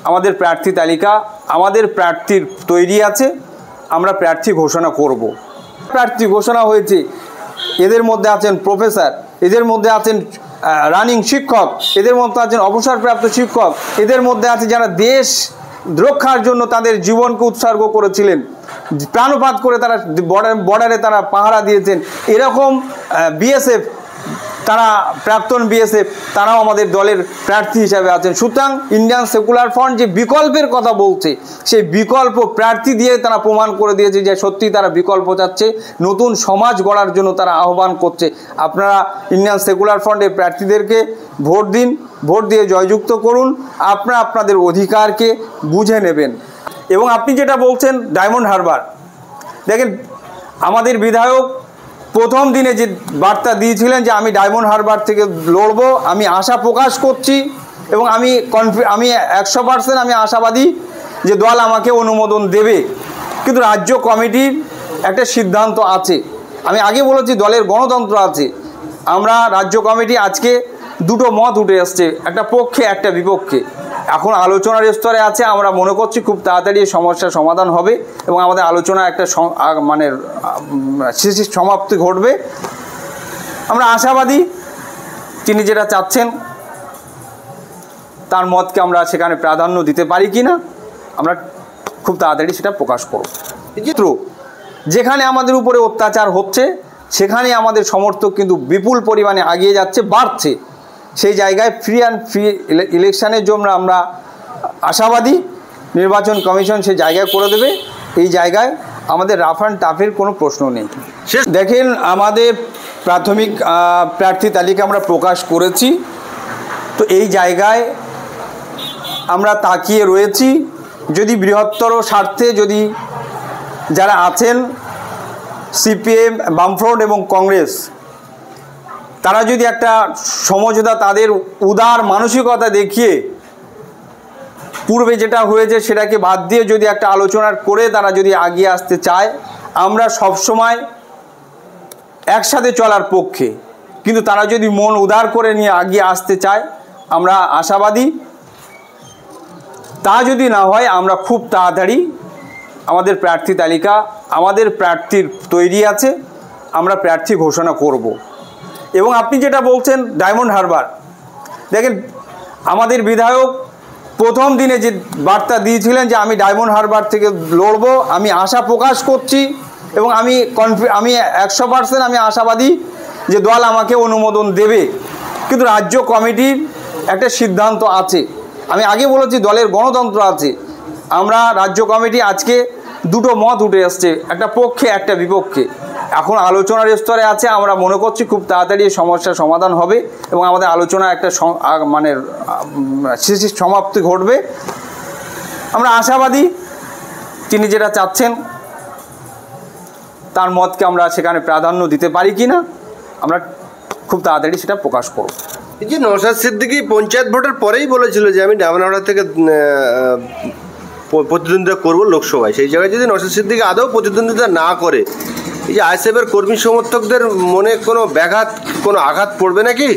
আমাদের প্রার্থী তালিকা আমাদের প্রার্থীর তৈরি আছে, আমরা প্রার্থী ঘোষণা করব। প্রার্থী ঘোষণা হয়েছে, এদের মধ্যে আছেন প্রফেসর, এদের মধ্যে আছেন রানিং শিক্ষক, এদের মধ্যে আছেন অবসরপ্রাপ্ত শিক্ষক, এদের মধ্যে আছে যারা দেশ রক্ষার জন্য তাদের জীবনকে উৎসর্গ করেছিলেন, প্রাণপাত করে তারা বর্ডারে তারা পাহারা দিয়েছেন। এরকম বিএসএফ, তারা প্রাক্তন বিএসএফ, তারাও আমাদের দলের প্রার্থী হিসাবে আছেন। সুতরাং ইন্ডিয়ান সেকুলার ফ্রন্ট যে বিকল্পের কথা বলছে, সেই বিকল্প প্রার্থী দিয়ে তারা প্রমাণ করে দিয়েছে যে সত্যি তারা বিকল্প চাচ্ছে, নতুন সমাজ গড়ার জন্য তারা আহ্বান করছে। আপনারা ইন্ডিয়ান সেকুলার ফ্রন্টের প্রার্থীদেরকে ভোট দিন, ভোট দিয়ে জয়যুক্ত করুন, আপনারা আপনাদের অধিকারকে বুঝে নেবেন। এবং আপনি যেটা বলছেন ডায়মন্ড হারবার, দেখেন আমাদের বিধায়ক প্রথম দিনে যে বার্তা দিয়েছিলেন যে আমি ডায়মন্ড হারবার থেকে লড়ব, আমি আশা প্রকাশ করছি এবং আমি 100% আমি আশাবাদী যে দল আমাকে অনুমোদন দেবে। কিন্তু রাজ্য কমিটির একটা সিদ্ধান্ত আছে, আমি আগে বলেছি দলের গণতন্ত্র আছে। আমরা রাজ্য কমিটি আজকে দুটো মত উঠে আসছে, একটা পক্ষে একটা বিপক্ষে, এখন আলোচনার স্তরে আছে। আমরা মনে করছি খুব তাড়াতাড়ি এই সমস্যার সমাধান হবে এবং আমাদের আলোচনা একটা মানে সমাপ্তি ঘটবে। আমরা আশাবাদী তিনি যেটা চাচ্ছেন তার মতকে আমরা সেখানে প্রাধান্য দিতে পারি কি না, আমরা খুব তাড়াতাড়ি সেটা প্রকাশ করব। যেখানে আমাদের উপরে অত্যাচার হচ্ছে সেখানে আমাদের সমর্থক কিন্তু বিপুল পরিমাণে এগিয়ে যাচ্ছে, বাড়ছে। সেই জায়গায় ফ্রি ইলেকশনের জন্য আমরা আশাবাদী, নির্বাচন কমিশন সেই জায়গায় করে দেবে। এই জায়গায় আমাদের রাফ অ্যান্ড টাফের কোনো প্রশ্ন নেই। দেখেন আমাদের প্রাথমিক প্রার্থী তালিকা আমরা প্রকাশ করেছি, তো এই জায়গায় আমরা তাকিয়ে রয়েছি যদি বৃহত্তর স্বার্থে যদি যারা আছেন সিপিএম, বামফ্রন্ট এবং কংগ্রেস, তারা যদি একটা সমঝোতা, তাদের উদার মানসিকতা দেখিয়ে পূর্বে যেটা হয়েছে সেটাকে বাদ দিয়ে যদি একটা আলোচনা করে তারা যদি এগিয়ে আসতে চায়, আমরা সবসময় একসাথে চলার পক্ষে। কিন্তু তারা যদি মন উদার করে নিয়ে এগিয়ে আসতে চায়, আমরা আশাবাদী। তা যদি না হয় আমরা খুব তাড়াতাড়ি আমাদের প্রার্থী তালিকা আমাদের প্রার্থীর তৈরি আছে, আমরা প্রার্থী ঘোষণা করব। এবং আপনি যেটা বলছেন ডায়মন্ড হারবার, দেখেন আমাদের বিধায়ক প্রথম দিনে যে বার্তা দিয়েছিলেন যে আমি ডায়মন্ড হারবার থেকে লড়ব, আমি আশা প্রকাশ করছি এবং আমি 100% আমি আশাবাদী যে দল আমাকে অনুমোদন দেবে। কিন্তু রাজ্য কমিটির একটা সিদ্ধান্ত আছে, আমি আগে বলেছি দলের গণতন্ত্র আছে। আমরা রাজ্য কমিটি আজকে দুটো মত উঠে আসছে, একটা পক্ষে একটা বিপক্ষে, এখন আলোচনার স্তরে আছে। আমরা মনে করছি খুব তাড়াতাড়ি এই সমস্যার সমাধান হবে এবং আমাদের আলোচনা একটা মানে সমাপ্তি ঘটবে। আমরা আশাবাদী তিনি যেটা চাচ্ছেন তার মতকে আমরা সেখানে প্রাধান্য দিতে পারি কি না, আমরা খুব তাড়াতাড়ি সেটা প্রকাশ করব। এই যে নওশাদ সিদ্দিকী পঞ্চায়েত ভোটের পরেই বলেছিল যে আমি ডায়মন্ড হারবার থেকে প্রতিদ্বন্দ্বিতা করব লোকসভায়, সেই জায়গায় যদি নওশাদ সিদ্দিকী আদৌ প্রতিদ্বন্দ্বিতা না করে, এই যে আইএসএফের কর্মী সমর্থকদের মনে কোনো ব্যাঘাত, কোনো আঘাত পড়বে নাকি?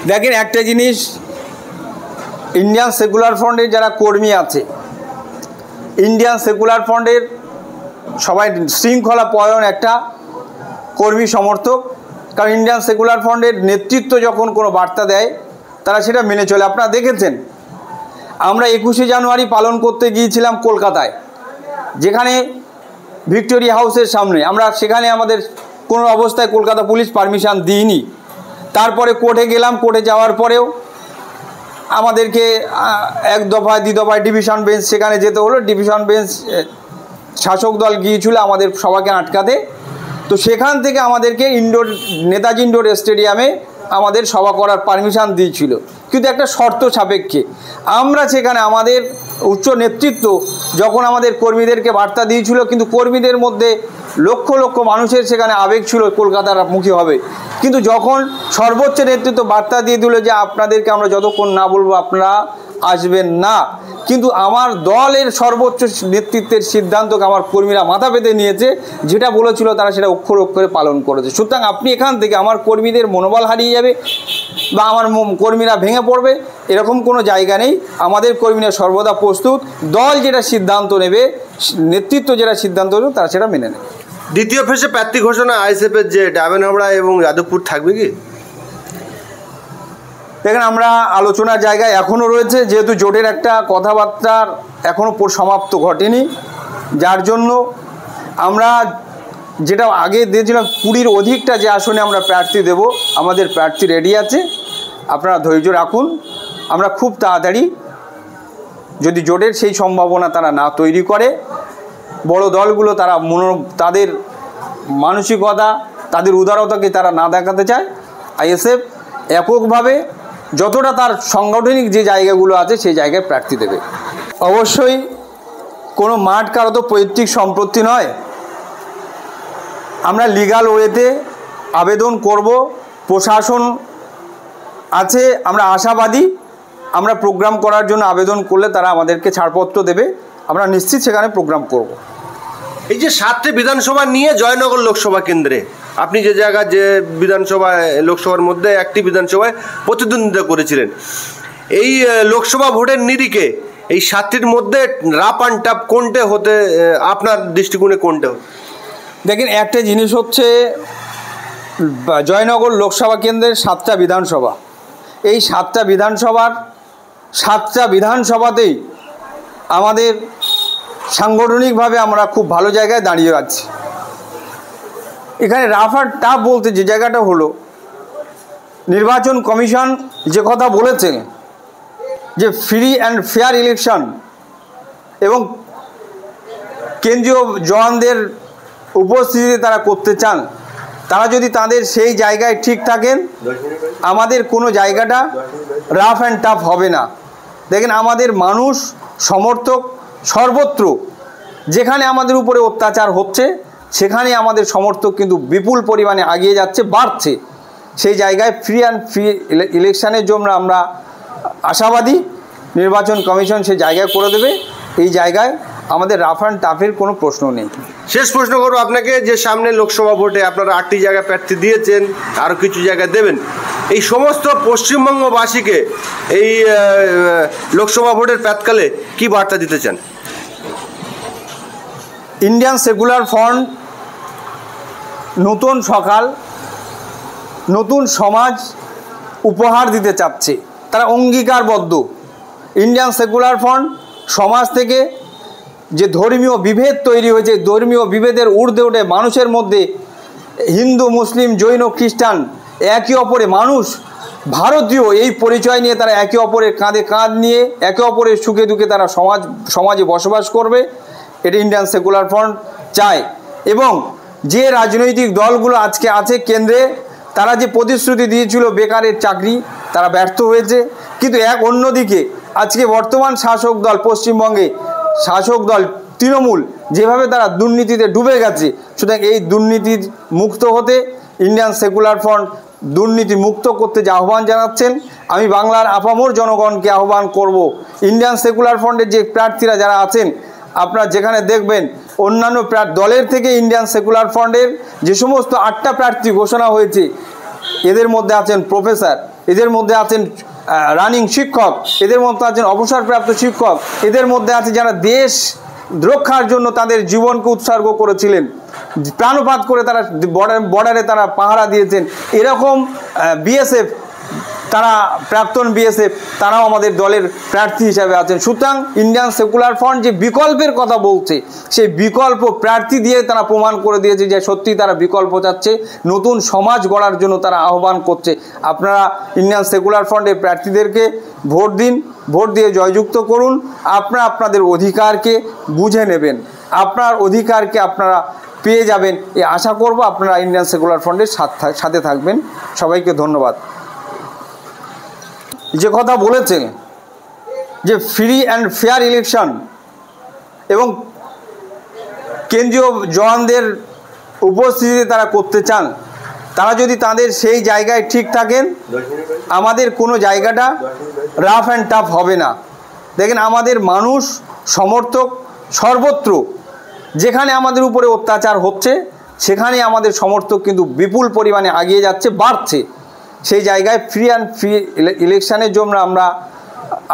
দেখেন একটা জিনিস, ইন্ডিয়ান সেকুলার ফ্রন্টের যারা কর্মী আছে, ইন্ডিয়ান সেকুলার ফ্রন্টের সবাই শৃঙ্খলা পরায়ণ একটা কর্মী সমর্থক। কারণ ইন্ডিয়ান সেকুলার ফ্রন্টের নেতৃত্ব যখন কোনো বার্তা দেয় তারা সেটা মেনে চলে। আপনারা দেখেছেন আমরা 21শে জানুয়ারি পালন করতে গিয়েছিলাম কলকাতায়, যেখানে ভিক্টোরিয়া হাউসের সামনে, আমরা সেখানে আমাদের কোনো অবস্থায় কলকাতা পুলিশ পারমিশন দিইনি। তারপরে কোর্টে গেলাম, কোর্টে যাওয়ার পরেও আমাদেরকে 1 দফায় 2 দফায় ডিভিশন বেঞ্চ সেখানে যেতে হলো। ডিভিশন বেঞ্চ শাসক দল গিয়েছিল আমাদের সবাইকে আটকাতে, তো সেখান থেকে আমাদেরকে নেতাজি ইন্ডোর স্টেডিয়ামে আমাদের সভা করার পারমিশন দিয়েছিল, কিন্তু একটা শর্ত সাপেক্ষে। আমরা সেখানে আমাদের উচ্চ নেতৃত্ব যখন আমাদের কর্মীদেরকে বার্তা দিয়েছিল, কিন্তু কর্মীদের মধ্যে লক্ষ লক্ষ মানুষের সেখানে আবেগ ছিল কলকাতার মুখী হবে, কিন্তু যখন সর্বোচ্চ নেতৃত্ব বার্তা দিয়ে দিল যে আপনাদেরকে আমরা যতক্ষণ না বলবো আপনারা আসবেন না, কিন্তু আমার দলের সর্বোচ্চ নেতৃত্বের সিদ্ধান্তকে আমার কর্মীরা মাথা পেতে নিয়েছে, যেটা বলেছিল তারা সেটা অক্ষরে অক্ষরে পালন করেছে। সুতরাং আপনি এখান থেকে আমার কর্মীদের মনোবল হারিয়ে যাবে বা আমার কর্মীরা ভেঙে পড়বে এরকম কোনো জায়গা নেই। আমাদের কর্মীরা সর্বদা প্রস্তুত, দল যেটা সিদ্ধান্ত নেবে, নেতৃত্ব যেটা সিদ্ধান্ত নেবে তারা সেটা মেনে নেবে। দ্বিতীয় ফেসে প্রার্থী ঘোষণা আইএসএফের যে ডায়মন্ডহাবড়া এবং যাদবপুর থাকবে কি? দেখেন, আমরা আলোচনার জায়গায় এখনও রয়েছে, যেহেতু জোটের একটা কথাবার্তার এখনও সমাপ্ত ঘটেনি, যার জন্য আমরা যেটা আগে দিয়েছিলাম 20-র অধিকটা যে আসনে আমরা প্রার্থী দেব, আমাদের প্রার্থী রেডি আছে, আপনারা ধৈর্য রাখুন। আমরা খুব তাড়াতাড়ি, যদি জোটের সেই সম্ভাবনা তারা না তৈরি করে, বড় দলগুলো তারা তাদের মানসিকতা, তাদের উদারতাকে তারা না দেখাতে চায়, আইএসএফ এককভাবে যতটা তার সাংগঠনিক যে জায়গাগুলো আছে সেই জায়গায় প্রার্থী দেবে। অবশ্যই কোনো মাঠ কারো তো পৈতৃক সম্পত্তি নয়। আমরা লিগ্যাল ওয়েতে আবেদন করব, প্রশাসন আছে, আমরা আশাবাদী। আমরা প্রোগ্রাম করার জন্য আবেদন করলে তারা আমাদেরকে ছাড়পত্র দেবে, আমরা নিশ্চিত সেখানে প্রোগ্রাম করব। এই যে 7টি বিধানসভা নিয়ে জয়নগর লোকসভা কেন্দ্রে আপনি যে জায়গায় যে বিধানসভায় লোকসভার মধ্যে একটি বিধানসভায় প্রতিদ্বন্দ্বিতা করেছিলেন, এই লোকসভা ভোটের নিরিখে এই 7টির মধ্যে রাফ অ্যান্ড টাফ কোনটে হতে আপনার দৃষ্টিকোণে কোনটে হতে? দেখেন, একটা জিনিস হচ্ছে জয়নগর লোকসভা কেন্দ্রের 7টা বিধানসভা, এই 7টা বিধানসভাতেই আমাদের সাংগঠনিকভাবে আমরা খুব ভালো জায়গায় দাঁড়িয়ে আছি। এখানে রাফ অ্যান্ড টাফ বলতে যে জায়গাটা হলো, নির্বাচন কমিশন যে কথা বলেছে যে ফ্রি অ্যান্ড ফেয়ার ইলেকশন এবং কেন্দ্রীয় জওয়ানদের উপস্থিতিতে তারা করতে চান, তারা যদি তাদের সেই জায়গায় ঠিক থাকেন, আমাদের কোনো জায়গাটা রাফ অ্যান্ড টাফ হবে না। দেখেন, আমাদের মানুষ সমর্থক সর্বত্র, যেখানে আমাদের উপরে অত্যাচার হচ্ছে সেখানে আমাদের সমর্থক কিন্তু বিপুল পরিমাণে এগিয়ে যাচ্ছে, বাড়ছে। সেই জায়গায় ফ্রি অ্যান্ড ফ্রি ইলেকশনের জন্য আমরা আশাবাদী, নির্বাচন কমিশন সেই জায়গায় করে দেবে। এই জায়গায় আমাদের রাফ অ্যান্ড টাফের কোনো প্রশ্ন নেই। শেষ প্রশ্ন করবো আপনাকে, যে সামনে লোকসভা ভোটে আপনারা 8টি জায়গায় প্রার্থী দিয়েছেন, আরও কিছু জায়গায় দেবেন, এই সমস্ত পশ্চিমবঙ্গবাসীকে এই লোকসভা ভোটের প্রাতকালে কি বার্তা দিতে চান? ইন্ডিয়ান সেকুলার ফ্রন্ট নতুন সকাল, নতুন সমাজ উপহার দিতে চাচ্ছে, তারা অঙ্গীকারবদ্ধ। ইন্ডিয়ান সেকুলার ফ্রন্ট সমাজ থেকে যে ধর্মীয় বিভেদ তৈরি হয়েছে, ধর্মীয় বিভেদের ঊর্ধ্বে উঠে মানুষের মধ্যে হিন্দু, মুসলিম, জৈন, খ্রিস্টান একে অপরে মানুষ ভারতীয় এই পরিচয় নিয়ে তারা একে অপরের কাঁধে কাঁধ নিয়ে একে অপরের সুখে দুঃখে তারা সমাজে বসবাস করবে, এটা ইন্ডিয়ান সেকুলার ফ্রন্ট চায়। এবং যে রাজনৈতিক দলগুলো আজকে আছে কেন্দ্রে, তারা যে প্রতিশ্রুতি দিয়েছিল বেকারের চাকরি, তারা ব্যর্থ হয়েছে। কিন্তু অন্যদিকে আজকে বর্তমান শাসক দল, পশ্চিমবঙ্গে শাসক দল তৃণমূল, যেভাবে তারা দুর্নীতিতে ডুবে গেছে, সুতরাং এই দুর্নীতির মুক্ত হতে ইন্ডিয়ান সেকুলার ফ্রন্ট দুর্নীতি মুক্ত করতে যে আহ্বান জানাচ্ছেন, আমি বাংলার আপামর জনগণকে আহ্বান করব, ইন্ডিয়ান সেকুলার ফ্রন্টের যে প্রার্থীরা যারা আছেন, আপনারা যেখানে দেখবেন অন্যান্য দলের থেকে ইন্ডিয়ান সেকুলার ফ্রন্টের যে সমস্ত 8টা প্রার্থী ঘোষণা হয়েছে, এদের মধ্যে আছেন প্রফেসর, এদের মধ্যে আছেন রানিং শিক্ষক, এদের মধ্যে আছেন অবসরপ্রাপ্ত শিক্ষক, এদের মধ্যে আছে যারা দেশ রক্ষার জন্য তাদের জীবনকে উৎসর্গ করেছিলেন, প্রাণপাত করে তারা বর্ডারে তারা পাহারা দিয়েছেন। এরকম বিএসএফ, তারা প্রাক্তন বিএসএফ, তারাও আমাদের দলের প্রার্থী হিসাবে আছেন। সুতরাং ইন্ডিয়ান সেকুলার ফ্রন্ট যে বিকল্পের কথা বলছে, সেই বিকল্প প্রার্থী দিয়ে তারা প্রমাণ করে দিয়েছে যে সত্যি তারা বিকল্প চাচ্ছে, নতুন সমাজ গড়ার জন্য তারা আহ্বান করছে। আপনারা ইন্ডিয়ান সেকুলার ফ্রন্টের প্রার্থীদেরকে ভোট দিন, ভোট দিয়ে জয়যুক্ত করুন। আপনারা আপনাদের অধিকারকে বুঝে নেবেন, আপনার অধিকারকে আপনারা পেয়ে যাবেন, এই আশা করব। আপনারা ইন্ডিয়ান সেকুলার ফ্রন্টের সাথে থাকবেন। সবাইকে ধন্যবাদ। যে কথা বলেছে যে ফ্রি অ্যান্ড ফেয়ার ইলেকশন এবং কেন্দ্রীয় জওয়ানদের উপস্থিতিতে তারা করতে চান, তারা যদি তাদের সেই জায়গায় ঠিক থাকেন, আমাদের কোনো জায়গাটা রাফ অ্যান্ড টাফ হবে না। দেখেন আমাদের মানুষ সমর্থক সর্বত্র, যেখানে আমাদের উপরে অত্যাচার হচ্ছে সেখানে আমাদের সমর্থক কিন্তু বিপুল পরিমাণে এগিয়ে যাচ্ছে, বাড়ছে। সেই জায়গায় ফ্রি ইলেকশনের জন্য আমরা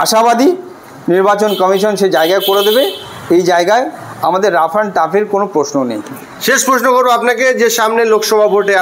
আশাবাদী, নির্বাচন কমিশন সেই জায়গায় করে দেবে। এই জায়গায় আমাদের রাফ অ্যান্ড টাফের কোনো প্রশ্ন নেই। শেষ প্রশ্ন করবো আপনাকে, যে সামনে লোকসভা ভোটে